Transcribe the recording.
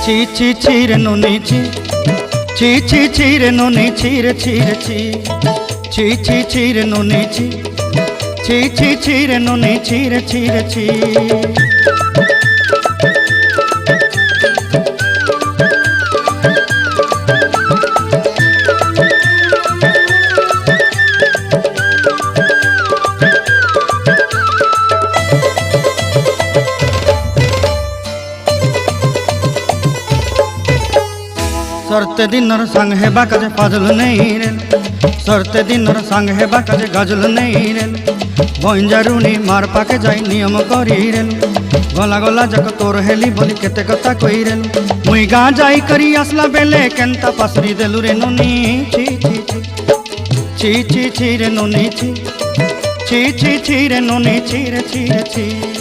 ছি ছি ছি রে নুনি ছি ছি ছি ছি রে নুনি ছি রে ছি রে ছি ছি ছি ছি রে নুনি ছি ছি ছি ছি রে নুনি ছি রে ছি রে ছি। सरते दिनर संग हेबा काजे फाजल नहीं रे सरते दिनर संग हेबा काजे गजल नहीं रे बंजारुनी मार पाके जाई नियम करी रे गला गला जक तोर हेली बोली केते कथा कई रे मुई गा जाई करी आसला बेले केंता पासरी देलु रे नुनी छी छी छी छी छी छी रे नुनी छी छी छी छी रे नुनी छी रे छी रे छी।